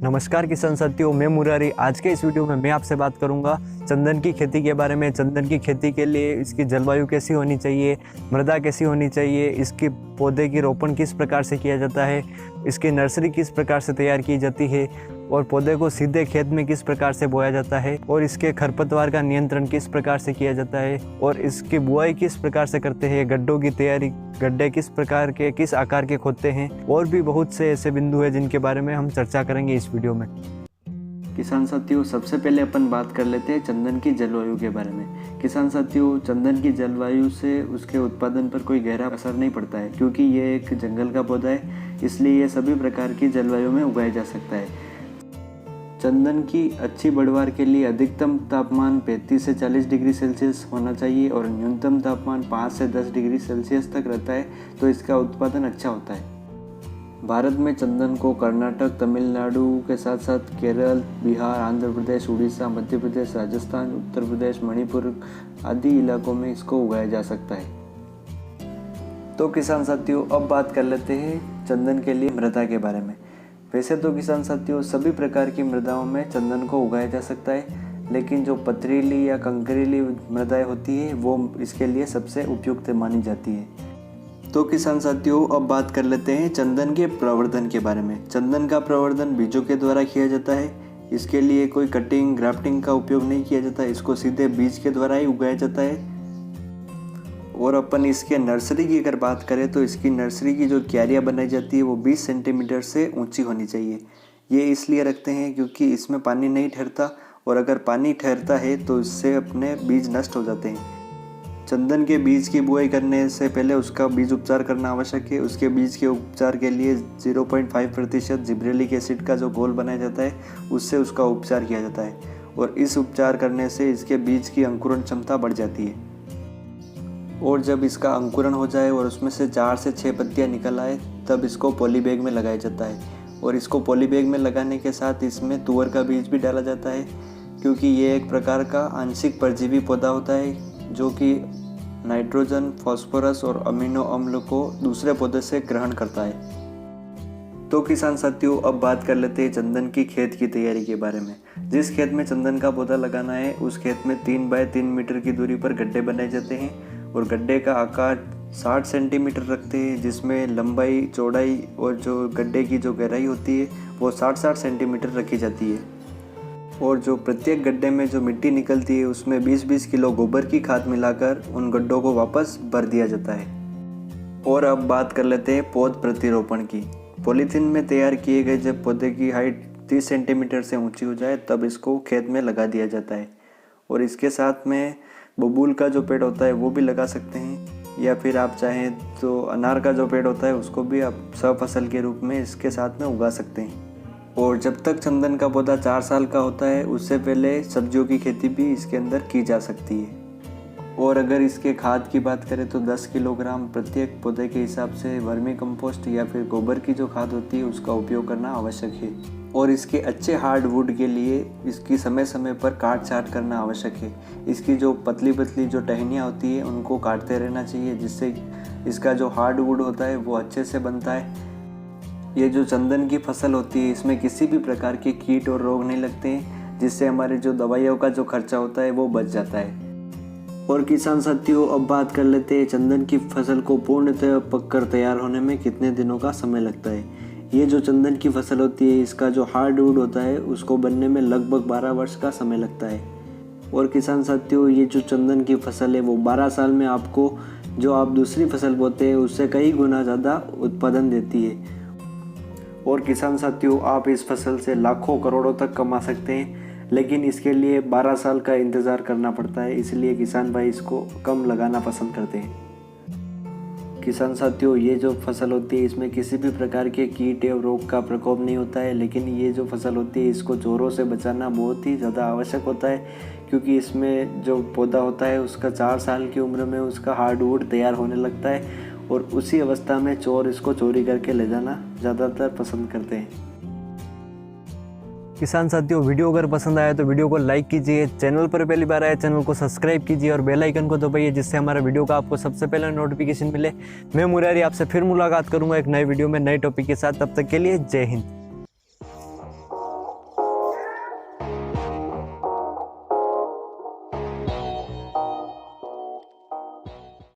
नमस्कार किसान साथियों, मैं मुरारी। आज के इस वीडियो में मैं आपसे बात करूंगा चंदन की खेती के बारे में। चंदन की खेती के लिए इसकी जलवायु कैसी होनी चाहिए, मृदा कैसी होनी चाहिए, इसके पौधे की रोपण किस प्रकार से किया जाता है, इसकी नर्सरी किस प्रकार से तैयार की जाती है और पौधे को सीधे खेत में किस प्रकार से बोया जाता है और इसके खरपतवार का नियंत्रण किस प्रकार से किया जाता है और इसकी बुआई किस प्रकार से करते हैं, गड्ढों की तैयारी, गड्ढे किस प्रकार के किस आकार के खोदते हैं और भी बहुत से ऐसे बिंदु हैं जिनके बारे में हम चर्चा करेंगे इस वीडियो में। किसान साथियों, सबसे पहले अपन बात कर लेते हैं चंदन की जलवायु के बारे में। किसान साथियों, चंदन की जलवायु से उसके उत्पादन पर कोई गहरा असर नहीं पड़ता है क्योंकि ये एक जंगल का पौधा है, इसलिए ये सभी प्रकार की जलवायु में उगाया जा सकता है। चंदन की अच्छी बढ़वार के लिए अधिकतम तापमान 35 से 40 डिग्री सेल्सियस होना चाहिए और न्यूनतम तापमान 5 से 10 डिग्री सेल्सियस तक रहता है, तो इसका उत्पादन अच्छा होता है। भारत में चंदन को कर्नाटक, तमिलनाडु के साथ साथ केरल, बिहार, आंध्र प्रदेश, उड़ीसा, मध्य प्रदेश, राजस्थान, उत्तर प्रदेश, मणिपुर आदि इलाकों में इसको उगाया जा सकता है। तो किसान साथियों, अब बात कर लेते हैं चंदन के लिए मृदा के बारे में। वैसे तो किसान साथियों, सभी प्रकार की मृदाओं में चंदन को उगाया जा सकता है, लेकिन जो पथरीली या कंकरीली मृदाएं होती है वो इसके लिए सबसे उपयुक्त मानी जाती है। तो किसान साथियों, अब बात कर लेते हैं चंदन के प्रवर्धन के बारे में। चंदन का प्रवर्धन बीजों के द्वारा किया जाता है। इसके लिए कोई कटिंग, ग्राफ्टिंग का उपयोग नहीं किया जाता, इसको सीधे बीज के द्वारा ही उगाया जाता है। और अपन इसके नर्सरी की अगर बात करें तो इसकी नर्सरी की जो क्यारियाँ बनाई जाती है वो 20 सेंटीमीटर से ऊंची होनी चाहिए। ये इसलिए रखते हैं क्योंकि इसमें पानी नहीं ठहरता और अगर पानी ठहरता है तो इससे अपने बीज नष्ट हो जाते हैं। चंदन के बीज की बुआई करने से पहले उसका बीज उपचार करना आवश्यक है। उसके बीज के उपचार के लिए 0.5% जिब्रेलिक एसिड का जो घोल बनाया जाता है उससे उसका उपचार किया जाता है और इस उपचार करने से इसके बीज की अंकुरण क्षमता बढ़ जाती है। और जब इसका अंकुरण हो जाए और उसमें से 4 से 6 पत्तियां निकल आए तब इसको पॉली बैग में लगाया जाता है। और इसको पॉली बैग में लगाने के साथ इसमें तुअर का बीज भी डाला जाता है क्योंकि ये एक प्रकार का आंशिक परजीवी पौधा होता है जो कि नाइट्रोजन, फास्फोरस और अमीनो अम्ल को दूसरे पौधे से ग्रहण करता है। तो किसान साथियों, अब बात कर लेते हैं चंदन की खेत की तैयारी के बारे में। जिस खेत में चंदन का पौधा लगाना है उस खेत में 3 बाय 3 मीटर की दूरी पर गड्ढे बनाए जाते हैं और गड्ढे का आकार 60 सेंटीमीटर रखते हैं, जिसमें लंबाई, चौड़ाई और जो गड्ढे की जो गहराई होती है वो 60-60 सेंटीमीटर रखी जाती है। और जो प्रत्येक गड्ढे में जो मिट्टी निकलती है उसमें 20-20 किलो गोबर की खाद मिलाकर उन गड्ढों को वापस भर दिया जाता है। और अब बात कर लेते हैं पौध प्रतिरोपण की। पॉलीथीन में तैयार किए गए जब पौधे की हाइट 30 सेंटीमीटर से ऊंची हो जाए तब इसको खेत में लगा दिया जाता है। और इसके साथ में बबूल का जो पेड़ होता है वो भी लगा सकते हैं, या फिर आप चाहें तो अनार का जो पेड़ होता है उसको भी आप सफसल के रूप में इसके साथ में उगा सकते हैं। और जब तक चंदन का पौधा 4 साल का होता है उससे पहले सब्जियों की खेती भी इसके अंदर की जा सकती है। और अगर इसके खाद की बात करें तो 10 किलोग्राम प्रत्येक पौधे के हिसाब से वर्मी कंपोस्ट या फिर गोबर की जो खाद होती है उसका उपयोग करना आवश्यक है। और इसके अच्छे हार्डवुड के लिए इसकी समय समय पर काट छाँट करना आवश्यक है। इसकी जो पतली पतली जो टहनियाँ होती है उनको काटते रहना चाहिए, जिससे इसका जो हार्डवुड होता है वो अच्छे से बनता है। ये जो चंदन की फसल होती है इसमें किसी भी प्रकार के कीट और रोग नहीं लगते हैं, जिससे हमारे जो दवाइयों का जो खर्चा होता है वो बच जाता है। और किसान साथियों, अब बात कर लेते हैं चंदन की फसल को पूर्णतः पककर तैयार होने में कितने दिनों का समय लगता है। ये जो चंदन की फसल होती है इसका जो हार्डवुड होता है उसको बनने में लगभग 12 वर्ष का समय लगता है। और किसान साथियों, ये जो चंदन की फसल है वो 12 साल में आपको जो आप दूसरी फसल बोते हैं उससे कई गुना ज़्यादा उत्पादन देती है। और किसान साथियों, आप इस फसल से लाखों करोड़ों तक कमा सकते हैं, लेकिन इसके लिए 12 साल का इंतज़ार करना पड़ता है, इसलिए किसान भाई इसको कम लगाना पसंद करते हैं। किसान साथियों, ये जो फसल होती है इसमें किसी भी प्रकार के कीट एवं रोग का प्रकोप नहीं होता है, लेकिन ये जो फसल होती है इसको चोरों से बचाना बहुत ही ज़्यादा आवश्यक होता है क्योंकि इसमें जो पौधा होता है उसका 4 साल की उम्र में उसका हार्डवुड तैयार होने लगता है और उसी अवस्था में चोर इसको चोरी करके ले जाना ज़्यादातर पसंद करते हैं। किसान साथियों, वीडियो अगर पसंद आया तो वीडियो को लाइक कीजिए, चैनल पर पहली बार आए चैनल को सब्सक्राइब कीजिए और बेल आइकन को दबाइए जिससे हमारा वीडियो का आपको सबसे पहले नोटिफिकेशन मिले। मैं मुरारी आपसे फिर मुलाकात करूंगा एक नए वीडियो में नए टॉपिक के साथ। तब तक के लिए जय हिंद।